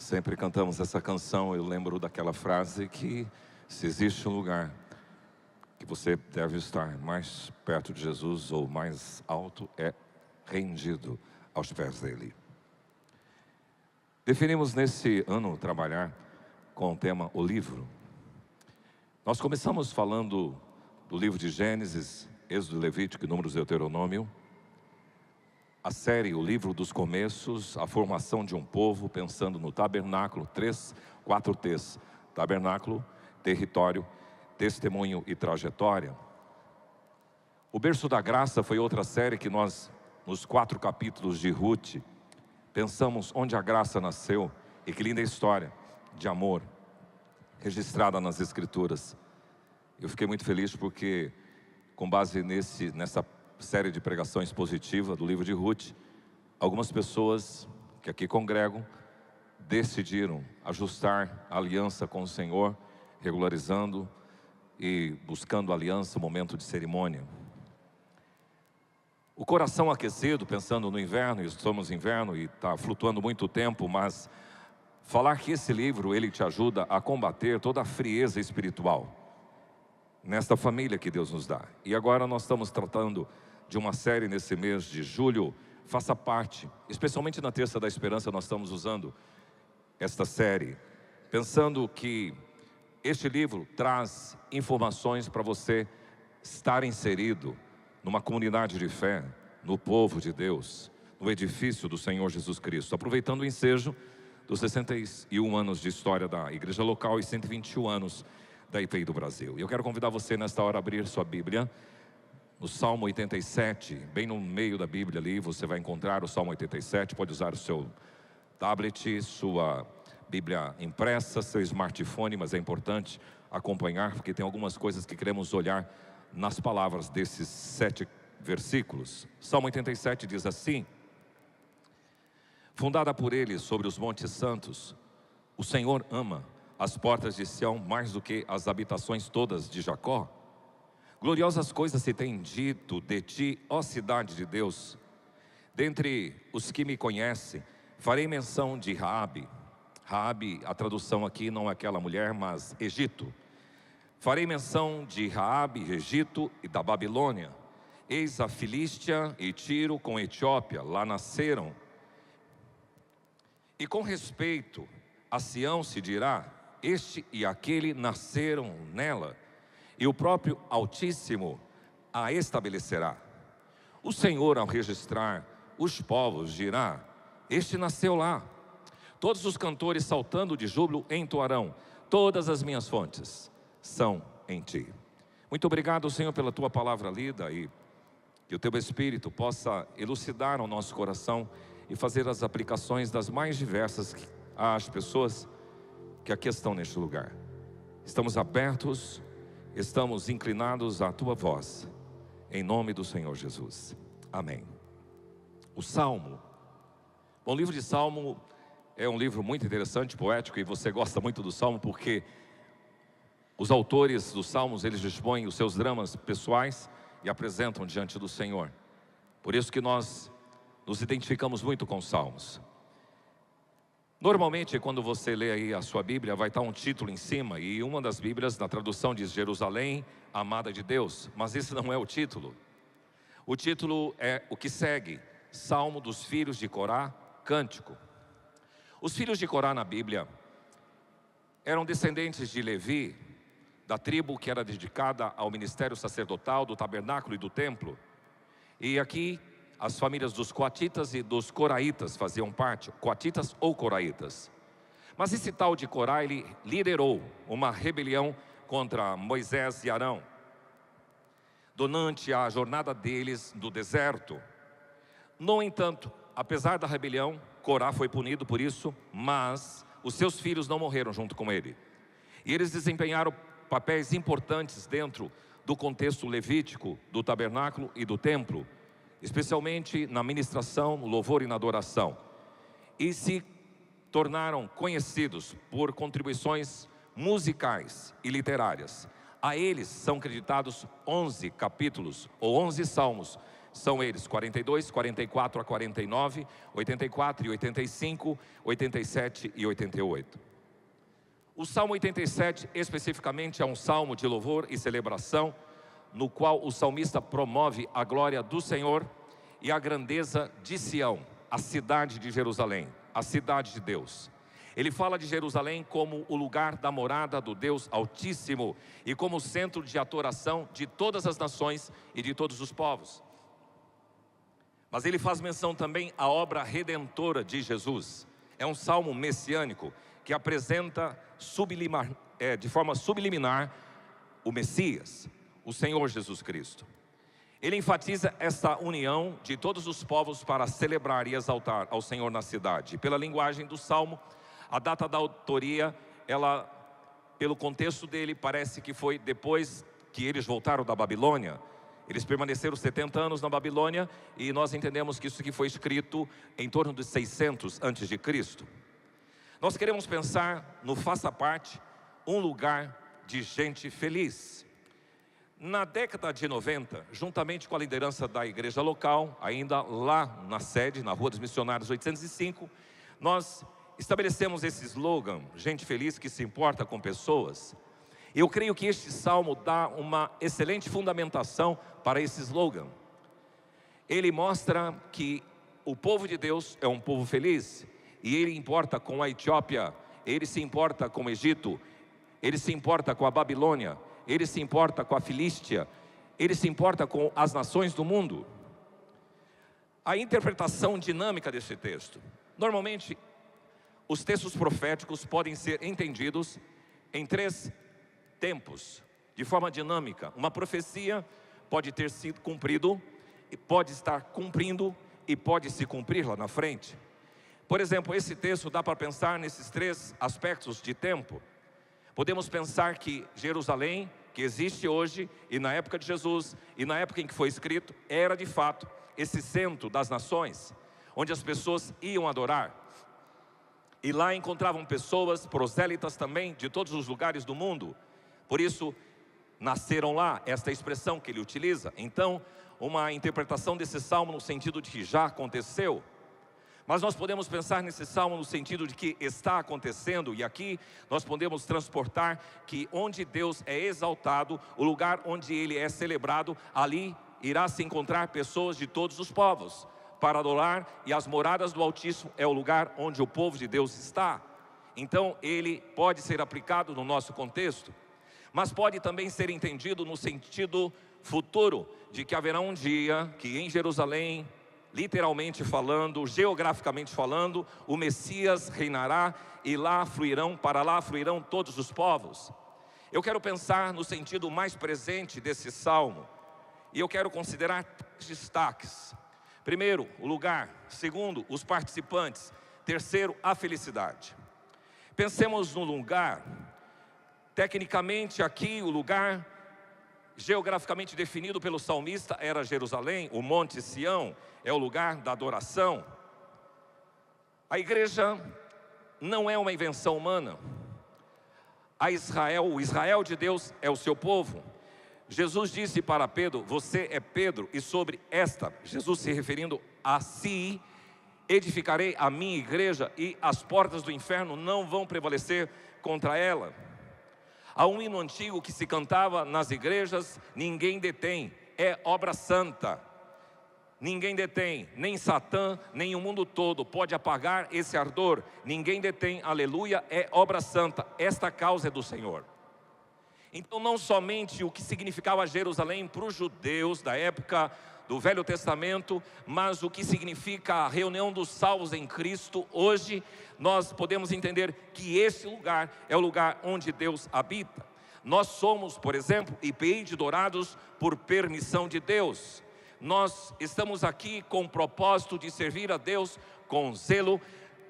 Sempre cantamos essa canção, eu lembro daquela frase que se existe um lugar que você deve estar mais perto de Jesus ou mais alto, é rendido aos pés dele. Definimos nesse ano trabalhar com o tema o livro. Nós começamos falando do livro de Gênesis, Êxodo, Levítico e Números, Deuteronômio. A série, o livro dos começos, a formação de um povo, pensando no tabernáculo, 4 T's: tabernáculo, território, testemunho e trajetória. O berço da graça foi outra série que nós, nos 4 capítulos de Ruth, pensamos onde a graça nasceu. E que linda história de amor registrada nas Escrituras. Eu fiquei muito feliz porque, com base nessa série de pregações positivas do livro de Ruth, algumas pessoas que aqui congregam decidiram ajustar a aliança com o Senhor, regularizando e buscando aliança, momento de cerimônia. O coração aquecido, pensando no inverno, estamos no inverno e está flutuando muito tempo, mas falar que esse livro, ele te ajuda a combater toda a frieza espiritual nesta família que Deus nos dá. E agora nós estamos tratando de uma série nesse mês de julho. Faça parte, especialmente na Terça da Esperança, nós estamos usando esta série, pensando que este livro traz informações para você estar inserido numa comunidade de fé, no povo de Deus, no edifício do Senhor Jesus Cristo, aproveitando o ensejo dos 61 anos de história da igreja local e 121 anos da IPI do Brasil. E eu quero convidar você nesta hora a abrir sua Bíblia no Salmo 87, bem no meio da Bíblia ali, você vai encontrar o Salmo 87, pode usar o seu tablet, sua Bíblia impressa, seu smartphone, mas é importante acompanhar, porque tem algumas coisas que queremos olhar nas palavras desses 7 versículos. Salmo 87 diz assim: fundada por ele sobre os montes santos, o Senhor ama as portas de Sião mais do que as habitações todas de Jacó. Gloriosas coisas se tem dito de ti, ó cidade de Deus. Dentre os que me conhecem, farei menção de Raabe. Raabe, a tradução aqui não é aquela mulher, mas Egito. Farei menção de Raabe, Egito e da Babilônia. Eis a Filístia e Tiro com Etiópia, lá nasceram. E com respeito a Sião se dirá: este e aquele nasceram nela, e o próprio Altíssimo a estabelecerá. O Senhor, ao registrar os povos, dirá: este nasceu lá. Todos os cantores saltando de júbilo entoarão: todas as minhas fontes são em ti. Muito obrigado, Senhor, pela tua palavra lida, e que o teu Espírito possa elucidar o nosso coração e fazer as aplicações das mais diversas às pessoas que aqui estão neste lugar. Estamos abertos, estamos inclinados à tua voz, em nome do Senhor Jesus. Amém. O Salmo. Bom, o livro de Salmo é um livro muito interessante, poético, e você gosta muito do Salmo porque os autores dos Salmos, eles dispõem os seus dramas pessoais e apresentam diante do Senhor. Por isso que nós nos identificamos muito com os Salmos. Normalmente, quando você lê aí a sua Bíblia, vai estar um título em cima, e uma das Bíblias, na tradução, diz Jerusalém, amada de Deus, mas esse não é o título. O título é o que segue: Salmo dos filhos de Corá, cântico. Os filhos de Corá na Bíblia eram descendentes de Levi, da tribo que era dedicada ao ministério sacerdotal, do tabernáculo e do templo. E aqui as famílias dos coatitas e dos coraitas faziam parte, coatitas ou coraitas. Mas esse tal de Corá, ele liderou uma rebelião contra Moisés e Arão, durante a jornada deles do deserto. No entanto, apesar da rebelião, Corá foi punido por isso, mas os seus filhos não morreram junto com ele. E eles desempenharam papéis importantes dentro do contexto levítico, do tabernáculo e do templo, especialmente na ministração, no louvor e na adoração. E se tornaram conhecidos por contribuições musicais e literárias. A eles são creditados 11 capítulos ou 11 salmos São eles 42, 44 a 49, 84 e 85, 87 e 88. O Salmo 87 especificamente é um salmo de louvor e celebração, no qual o salmista promove a glória do Senhor e a grandeza de Sião, a cidade de Jerusalém, a cidade de Deus. Ele fala de Jerusalém como o lugar da morada do Deus Altíssimo e como centro de adoração de todas as nações e de todos os povos. Mas ele faz menção também à obra redentora de Jesus. É um salmo messiânico que apresenta de forma subliminar o Messias, o Senhor Jesus Cristo. Ele enfatiza essa união de todos os povos para celebrar e exaltar ao Senhor na cidade. Pela linguagem do salmo, a data da autoria, pelo contexto dele, parece que foi depois que eles voltaram da Babilônia. Eles permaneceram 70 anos na Babilônia e nós entendemos que isso aqui foi escrito em torno de 600 antes de Cristo. Nós queremos pensar no Faça Parte, um lugar de gente feliz. Na década de 90, juntamente com a liderança da igreja local, ainda lá na sede, na Rua dos Missionários 805, nós estabelecemos esse slogan, gente feliz que se importa com pessoas. Eu creio que este salmo dá uma excelente fundamentação para esse slogan. Ele mostra que o povo de Deus é um povo feliz, e ele importa com a Etiópia, ele se importa com o Egito, ele se importa com a Babilônia, ele se importa com a Filístia, ele se importa com as nações do mundo. A interpretação dinâmica desse texto. Normalmente, os textos proféticos podem ser entendidos em 3 tempos, de forma dinâmica. Uma profecia pode ter sido cumprido, e pode estar cumprindo e pode se cumprir lá na frente. Por exemplo, esse texto dá para pensar nesses 3 aspectos de tempo. Podemos pensar que Jerusalém, que existe hoje, e na época de Jesus, e na época em que foi escrito, era de fato esse centro das nações, onde as pessoas iam adorar. E lá encontravam pessoas prosélitas também, de todos os lugares do mundo. Por isso, nasceram lá, esta expressão que ele utiliza. Então, uma interpretação desse salmo no sentido de que já aconteceu. Mas nós podemos pensar nesse salmo no sentido de que está acontecendo, e aqui nós podemos transportar que onde Deus é exaltado, o lugar onde Ele é celebrado, ali irá se encontrar pessoas de todos os povos para adorar, e as moradas do Altíssimo é o lugar onde o povo de Deus está. Então ele pode ser aplicado no nosso contexto, mas pode também ser entendido no sentido futuro, de que haverá um dia que em Jerusalém, literalmente falando, geograficamente falando, o Messias reinará e para lá fluirão todos os povos. Eu quero pensar no sentido mais presente desse salmo, e eu quero considerar 3 destaques. Primeiro, o lugar. Segundo, os participantes. Terceiro, a felicidade. Pensemos no lugar. Tecnicamente aqui o lugar geograficamente definido pelo salmista era Jerusalém, o Monte Sião, é o lugar da adoração. A igreja não é uma invenção humana. O Israel de Deus é o seu povo. Jesus disse para Pedro: você é Pedro, e sobre esta, Jesus se referindo a si, edificarei a minha igreja, e as portas do inferno não vão prevalecer contra ela. Há um hino antigo que se cantava nas igrejas: ninguém detém, é obra santa. Ninguém detém, nem Satã, nem o mundo todo pode apagar esse ardor. Ninguém detém, aleluia, é obra santa. Esta causa é do Senhor. Então não somente o que significava Jerusalém para os judeus da época do Velho Testamento, mas o que significa a reunião dos salvos em Cristo. Hoje nós podemos entender que esse lugar é o lugar onde Deus habita. Nós somos, por exemplo, IPI de Dourados por permissão de Deus. Nós estamos aqui com o propósito de servir a Deus com zelo,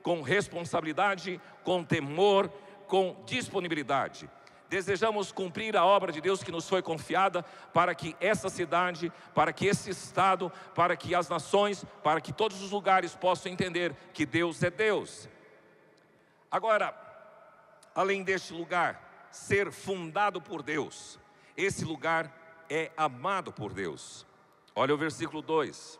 com responsabilidade, com temor, com disponibilidade. Desejamos cumprir a obra de Deus que nos foi confiada, para que essa cidade, para que esse estado, para que as nações, para que todos os lugares possam entender que Deus é Deus. Agora, além deste lugar ser fundado por Deus, esse lugar é amado por Deus. Olha o versículo 2,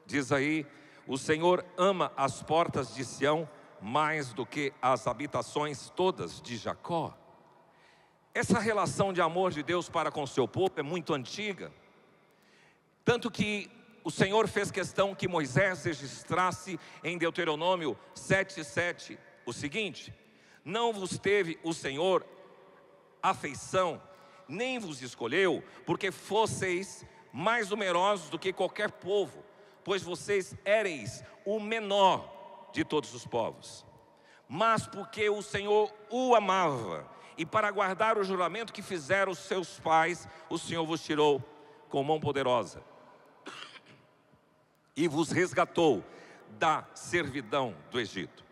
diz aí: o Senhor ama as portas de Sião mais do que as habitações todas de Jacó. Essa relação de amor de Deus para com o seu povo é muito antiga, tanto que o Senhor fez questão que Moisés registrasse em Deuteronômio 7:7 o seguinte: não vos teve o Senhor afeição, nem vos escolheu, porque fosseis mais numerosos do que qualquer povo, pois vocês éreis o menor de todos os povos. Mas porque o Senhor o amava, e para guardar o juramento que fizeram os seus pais, o Senhor vos tirou com mão poderosa e vos resgatou da servidão do Egito.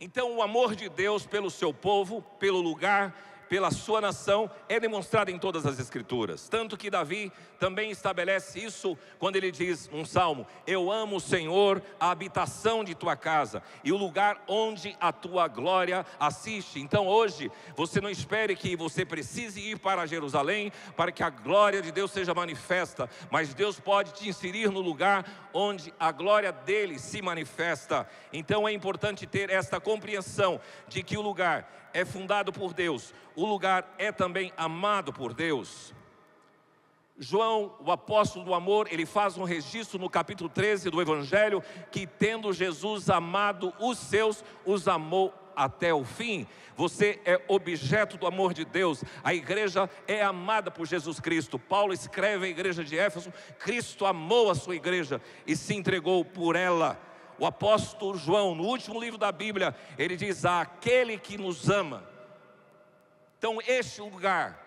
Então o amor de Deus pelo seu povo, pelo lugar, pela sua nação, é demonstrado em todas as escrituras. Tanto que Davi também estabelece isso quando ele diz num salmo: eu amo o Senhor, a habitação de tua casa e o lugar onde a tua glória assiste. Então hoje, você não espere que você precise ir para Jerusalém para que a glória de Deus seja manifesta, mas Deus pode te inserir no lugar onde a glória dele se manifesta. Então é importante ter esta compreensão de que o lugar é fundado por Deus, o lugar é também amado por Deus. João, o apóstolo do amor, ele faz um registro no capítulo 13 do Evangelho, que tendo Jesus amado os seus, os amou até o fim. Você é objeto do amor de Deus. A igreja é amada por Jesus Cristo. Paulo escreve à igreja de Éfeso: Cristo amou a sua igreja e se entregou por ela. O apóstolo João, no último livro da Bíblia, ele diz: aquele que nos ama. Então este lugar,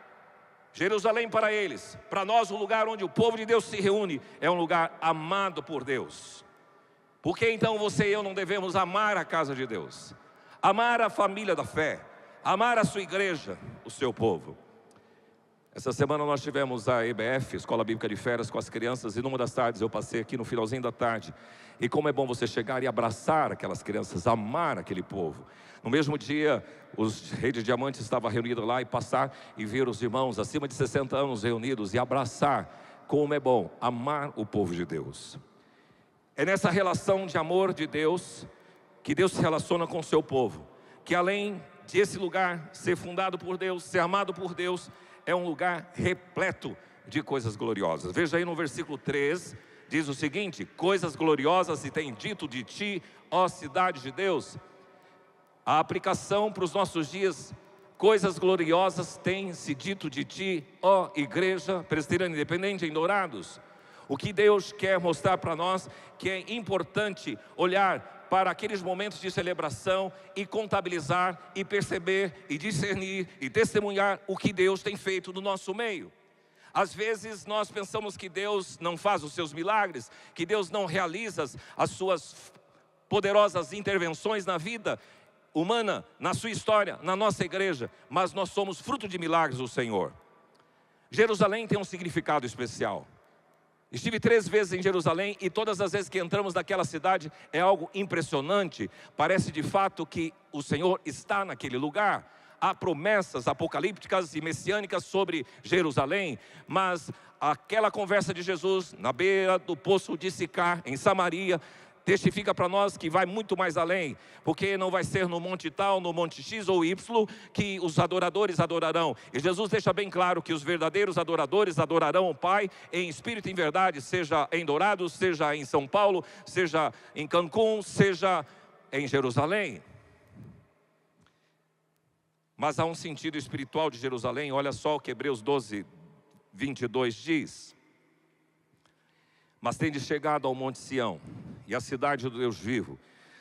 Jerusalém para eles, para nós o lugar onde o povo de Deus se reúne, é um lugar amado por Deus. Por que então você e eu não devemos amar a casa de Deus? Amar a família da fé, amar a sua igreja, o seu povo. Essa semana nós tivemos a EBF, Escola Bíblica de Férias, com as crianças, e numa das tardes eu passei aqui no finalzinho da tarde. E como é bom você chegar e abraçar aquelas crianças, amar aquele povo. No mesmo dia, os Reis de Diamantes estavam reunidos lá, e passar e ver os irmãos acima de 60 anos reunidos e abraçar. Como é bom amar o povo de Deus. É nessa relação de amor de Deus que Deus se relaciona com o seu povo, que além de esse lugar ser fundado por Deus, ser amado por Deus, é um lugar repleto de coisas gloriosas. Veja aí no versículo 3, diz o seguinte: coisas gloriosas se tem dito de ti, ó cidade de Deus. A aplicação para os nossos dias: coisas gloriosas tem se dito de ti, ó igreja presbiteriana independente em Dourados. O que Deus quer mostrar para nós, que é importante olhar para aqueles momentos de celebração e contabilizar e perceber e discernir e testemunhar o que Deus tem feito no nosso meio. Às vezes nós pensamos que Deus não faz os seus milagres, que Deus não realiza as suas poderosas intervenções na vida humana, na sua história, na nossa igreja, mas nós somos fruto de milagres do Senhor. Jerusalém tem um significado especial. Estive 3 vezes em Jerusalém e todas as vezes que entramos naquela cidade é algo impressionante. Parece de fato que o Senhor está naquele lugar. Há promessas apocalípticas e messiânicas sobre Jerusalém, mas aquela conversa de Jesus na beira do poço de Sicar, em Samaria, testifica para nós que vai muito mais além, porque não vai ser no monte tal, no monte X ou Y que os adoradores adorarão. E Jesus deixa bem claro que os verdadeiros adoradores adorarão o Pai em espírito e em verdade, seja em Dourados, seja em São Paulo, seja em Cancún, seja em Jerusalém. Mas há um sentido espiritual de Jerusalém. Olha só o que Hebreus 12, 22 diz: mas tendes chegado ao monte Sião, e à cidade do Deus vivo,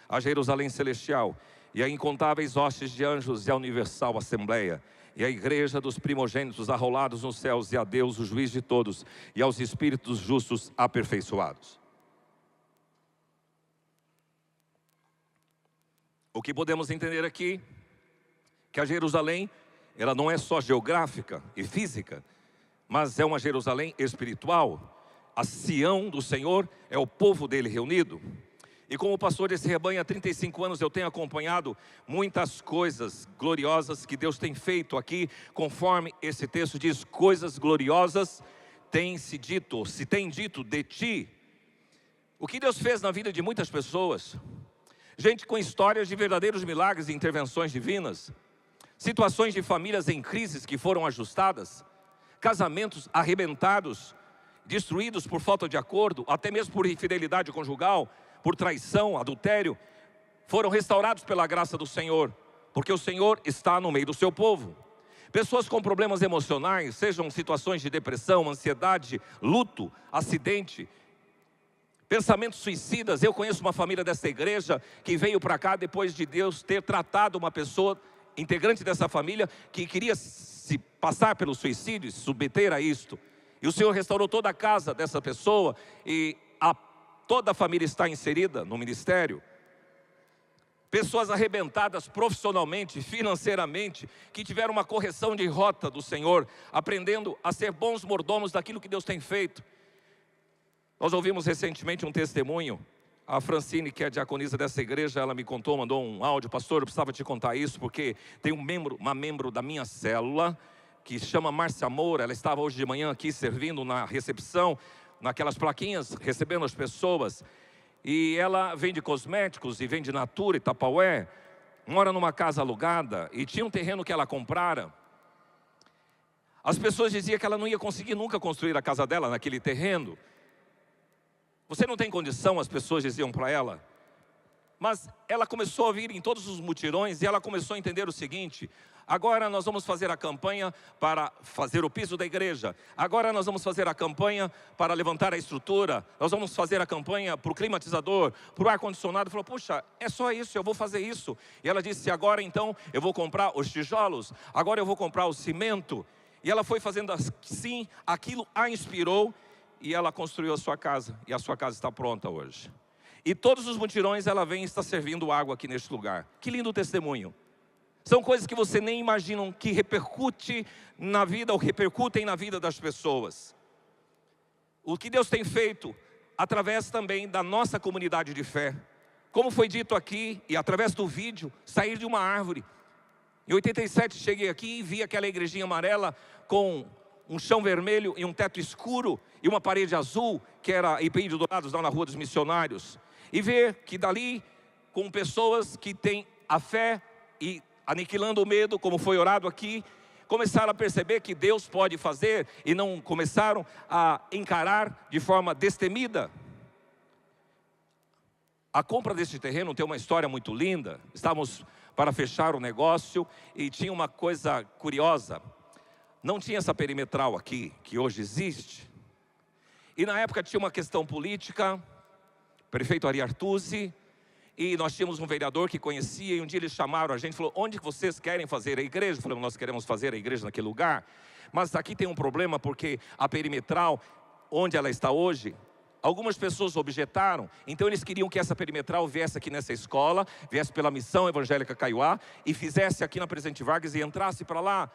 a Jerusalém celestial, e a incontáveis hostes de anjos, e a universal assembleia, e a igreja dos primogênitos arrolados nos céus, e a Deus, o juiz de todos, e aos espíritos justos aperfeiçoados. O que podemos entender aqui, que a Jerusalém, ela não é só geográfica e física, mas é uma Jerusalém espiritual. A Sião do Senhor é o povo dele reunido. E como pastor desse rebanho há 35 anos, eu tenho acompanhado muitas coisas gloriosas que Deus tem feito aqui, conforme esse texto diz: coisas gloriosas tem se dito, se tem dito de ti. O que Deus fez na vida de muitas pessoas, gente com histórias de verdadeiros milagres e intervenções divinas, situações de famílias em crises que foram ajustadas, casamentos arrebentados, destruídos por falta de acordo, até mesmo por infidelidade conjugal, por traição, adultério, foram restaurados pela graça do Senhor, porque o Senhor está no meio do seu povo. Pessoas com problemas emocionais, sejam situações de depressão, ansiedade, luto, acidente, pensamentos suicidas. Eu conheço uma família dessa igreja que veio para cá depois de Deus ter tratado uma pessoa, integrante dessa família, que queria se passar pelo suicídio, se submeter a isto. E o Senhor restaurou toda a casa dessa pessoa e toda a família está inserida no ministério. Pessoas arrebentadas profissionalmente, financeiramente, que tiveram uma correção de rota do Senhor, aprendendo a ser bons mordomos daquilo que Deus tem feito. Nós ouvimos recentemente um testemunho. A Francine, que é diaconisa dessa igreja, ela me contou, mandou um áudio: pastor, eu precisava te contar isso, porque tem uma membro da minha célula, que se chama Márcia Moura. Ela estava hoje de manhã aqui servindo na recepção, naquelas plaquinhas, recebendo as pessoas. E ela vende cosméticos e vende Natura e Tupperware, mora numa casa alugada e tinha um terreno que ela comprara. As pessoas diziam que ela não ia conseguir nunca construir a casa dela naquele terreno. Você não tem condição, as pessoas diziam para ela. Mas ela começou a vir em todos os mutirões e ela começou a entender o seguinte: agora nós vamos fazer a campanha para fazer o piso da igreja. Agora nós vamos fazer a campanha para levantar a estrutura. Nós vamos fazer a campanha para o climatizador, para o ar-condicionado. Falou: puxa, é só isso, eu vou fazer isso. E ela disse: agora então eu vou comprar os tijolos. Agora eu vou comprar o cimento. E ela foi fazendo assim, aquilo a inspirou. E ela construiu a sua casa. E a sua casa está pronta hoje. E todos os mutirões ela vem e está servindo água aqui neste lugar. Que lindo testemunho. São coisas que você nem imagina que repercute na vida, ou repercutem na vida das pessoas. O que Deus tem feito através também da nossa comunidade de fé. Como foi dito aqui, e através do vídeo, sair de uma árvore. Em 87 cheguei aqui e vi aquela igrejinha amarela com um chão vermelho e um teto escuro e uma parede azul, que era a IPI de Dourados, lá na Rua dos Missionários. E ver que dali, com pessoas que têm a fé e aniquilando o medo, como foi orado aqui, começaram a perceber que Deus pode fazer e não começaram a encarar de forma destemida. A compra deste terreno tem uma história muito linda. Estávamos para fechar o negócio e tinha uma coisa curiosa. Não tinha essa perimetral aqui, que hoje existe. E na época tinha uma questão política, prefeito Ari Artusi, e nós tínhamos um vereador que conhecia, e um dia eles chamaram a gente e falou: onde vocês querem fazer a igreja? Falamos: nós queremos fazer a igreja naquele lugar. Mas aqui tem um problema, porque a perimetral, onde ela está hoje, algumas pessoas objetaram. Então eles queriam que essa perimetral viesse aqui nessa escola, viesse pela Missão Evangélica Kaiowá, e fizesse aqui na Presidente Vargas e entrasse para lá.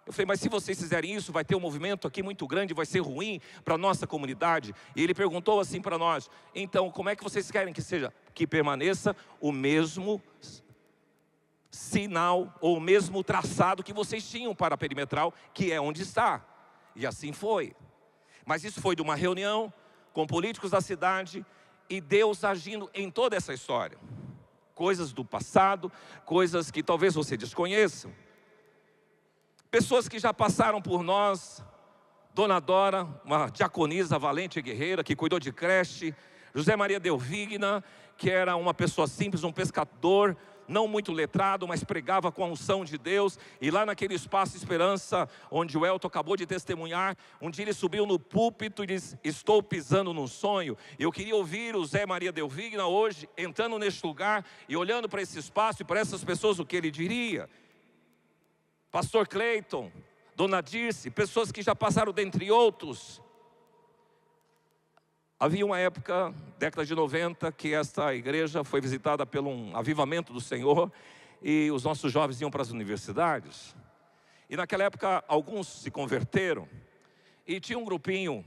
Eu falei: mas se vocês fizerem isso, vai ter um movimento aqui muito grande, vai ser ruim para a nossa comunidade. E ele perguntou assim para nós: então como é que vocês querem que seja? Que permaneça o mesmo sinal, ou o mesmo traçado que vocês tinham para a perimetral, que é onde está. E assim foi. Mas isso foi de uma reunião com políticos da cidade, e Deus agindo em toda essa história. Coisas do passado, coisas que talvez você desconheça. Pessoas que já passaram por nós: Dona Dora, uma diaconisa valente e guerreira, que cuidou de creche. José Maria Delvigna, que era uma pessoa simples, um pescador, não muito letrado, mas pregava com a unção de Deus. E lá naquele espaço Esperança, onde o Elton acabou de testemunhar, um dia ele subiu no púlpito e disse: estou pisando num sonho. Eu queria ouvir o Zé Maria Delvigna hoje, entrando neste lugar e olhando para esse espaço e para essas pessoas, o que ele diria. Pastor Cleiton, Dona Dirce, pessoas que já passaram dentre outros. Havia uma época, década de 90, que esta igreja foi visitada por um avivamento do Senhor, e os nossos jovens iam para as universidades. E naquela época alguns se converteram, e tinha um grupinho,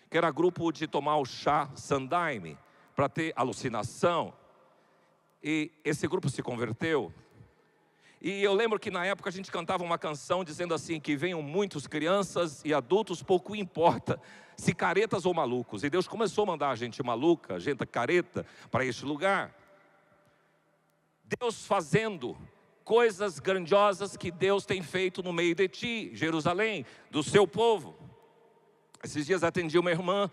que era grupo de tomar o chá Sandaime, para ter alucinação. E esse grupo se converteu. E eu lembro que na época a gente cantava uma canção dizendo assim, que venham muitos crianças e adultos, pouco importa, se caretas ou malucos. E Deus começou a mandar a gente maluca, gente careta, para este lugar. Deus fazendo coisas grandiosas que Deus tem feito no meio de ti, Jerusalém, do seu povo. Esses dias atendi uma irmã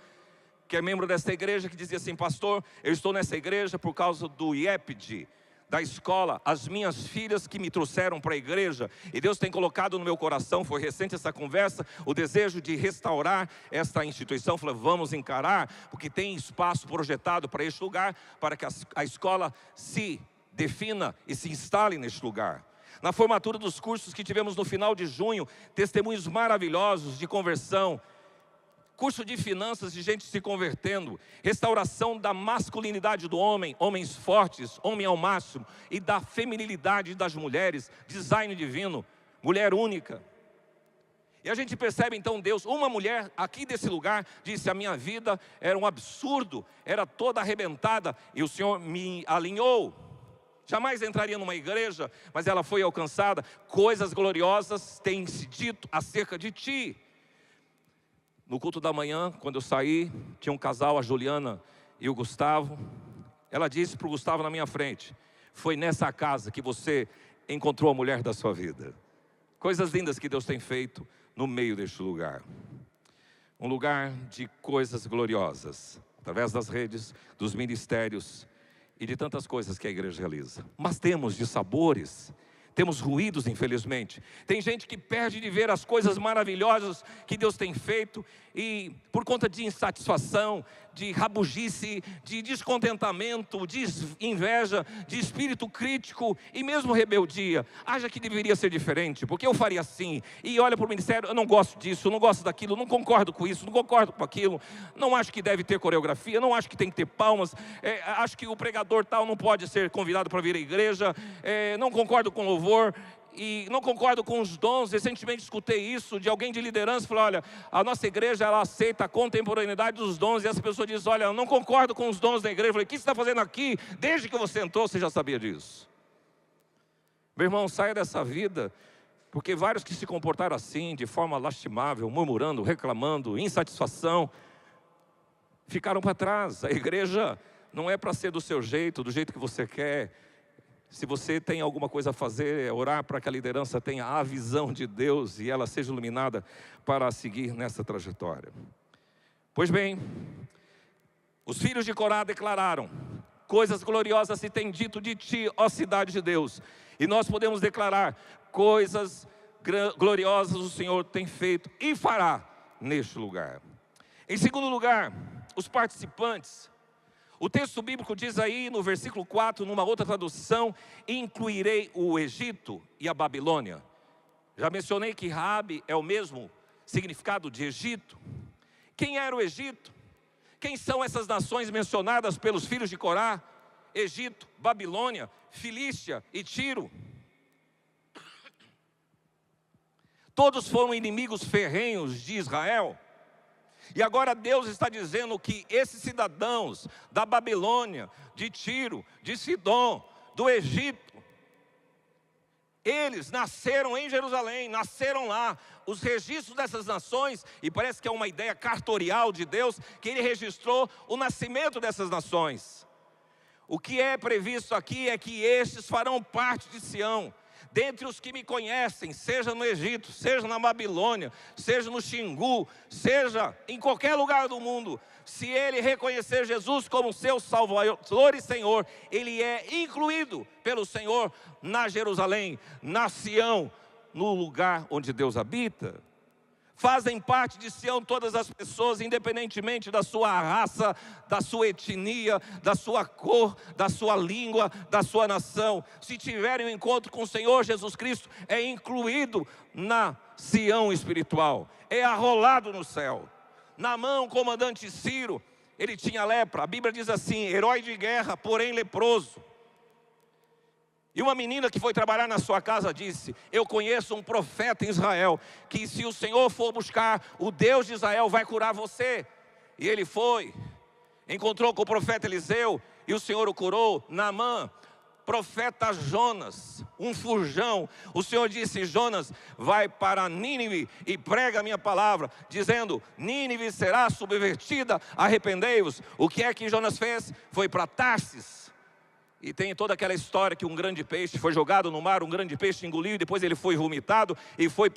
que é membro desta igreja, que dizia assim: pastor, eu estou nessa igreja por causa do IEPD, da escola, as minhas filhas que me trouxeram para a igreja, e Deus tem colocado no meu coração, foi recente essa conversa, o desejo de restaurar esta instituição. Falei, vamos encarar, porque tem espaço projetado para este lugar, para que a escola se defina e se instale neste lugar. Na formatura dos cursos que tivemos no final de junho, testemunhos maravilhosos de conversão, curso de finanças de gente se convertendo, restauração da masculinidade do homem, homens fortes, homem ao máximo, e da feminilidade das mulheres, design divino, mulher única. E a gente percebe então Deus, uma mulher aqui desse lugar disse: a minha vida era um absurdo, era toda arrebentada, e o Senhor me alinhou. Jamais entraria numa igreja, mas ela foi alcançada. Coisas gloriosas têm se dito acerca de ti. No culto da manhã, quando eu saí, tinha um casal, a Juliana e o Gustavo. Ela disse para o Gustavo na minha frente: foi nessa casa que você encontrou a mulher da sua vida. Coisas lindas que Deus tem feito no meio deste lugar. Um lugar de coisas gloriosas, através das redes, dos ministérios e de tantas coisas que a igreja realiza. Mas temos dissabores, temos ruídos, infelizmente. Tem gente que perde de ver as coisas maravilhosas que Deus tem feito, e por conta de insatisfação, de rabugice, de descontentamento, de inveja, de espírito crítico e mesmo rebeldia, acha que deveria ser diferente, porque eu faria assim, e olha para o ministério: eu não gosto disso, eu não gosto daquilo, não concordo com isso, não concordo com aquilo, não acho que deve ter coreografia, não acho que tem que ter palmas, acho que o pregador tal não pode ser convidado para vir à igreja, não concordo com louvor, e não concordo com os dons. Recentemente escutei isso de alguém de liderança, falou: olha, a nossa igreja, ela aceita a contemporaneidade dos dons, e essa pessoa diz: olha, eu não concordo com os dons da igreja. Eu falei: o que você está fazendo aqui? Desde que você entrou, você já sabia disso. Meu irmão, saia dessa vida, porque vários que se comportaram assim, de forma lastimável, murmurando, reclamando, insatisfação, ficaram para trás. A igreja não é para ser do seu jeito, do jeito que você quer. Se você tem alguma coisa a fazer, é orar para que a liderança tenha a visão de Deus e ela seja iluminada para seguir nessa trajetória. Pois bem, os filhos de Corá declararam: coisas gloriosas se tem dito de ti, ó cidade de Deus. E nós podemos declarar: coisas gloriosas o Senhor tem feito e fará neste lugar. Em segundo lugar, os participantes. O texto bíblico diz aí no versículo 4, numa outra tradução: incluirei o Egito e a Babilônia. Já mencionei que Raabe é o mesmo significado de Egito. Quem era o Egito? Quem são essas nações mencionadas pelos filhos de Corá? Egito, Babilônia, Filístia e Tiro. Todos foram inimigos ferrenhos de Israel. E agora Deus está dizendo que esses cidadãos da Babilônia, de Tiro, de Sidom, do Egito, eles nasceram em Jerusalém, nasceram lá. Os registros dessas nações, e parece que é uma ideia cartorial de Deus, que Ele registrou o nascimento dessas nações. O que é previsto aqui é que estes farão parte de Sião. Dentre os que me conhecem, seja no Egito, seja na Babilônia, seja no Xingu, seja em qualquer lugar do mundo, se ele reconhecer Jesus como seu Salvador e Senhor, ele é incluído pelo Senhor na Jerusalém, na Sião, no lugar onde Deus habita. Fazem parte de Sião todas as pessoas, independentemente da sua raça, da sua etnia, da sua cor, da sua língua, da sua nação. Se tiverem um encontro com o Senhor Jesus Cristo, é incluído na Sião espiritual, é arrolado no céu. Naamã, o comandante Ciro, ele tinha lepra. A Bíblia diz assim: herói de guerra, porém leproso. E uma menina que foi trabalhar na sua casa disse: eu conheço um profeta em Israel, que se o Senhor for buscar, o Deus de Israel vai curar você. E ele foi, encontrou com o profeta Eliseu, e o Senhor o curou. Naamã profeta Jonas, um fujão. O Senhor disse: Jonas, vai para Nínive e prega a minha palavra, dizendo: Nínive será subvertida, arrependei-vos. O que é que Jonas fez? Foi para Tarsis. E tem toda aquela história que um grande peixe foi jogado no mar, um grande peixe engoliu, e depois ele foi vomitado e foi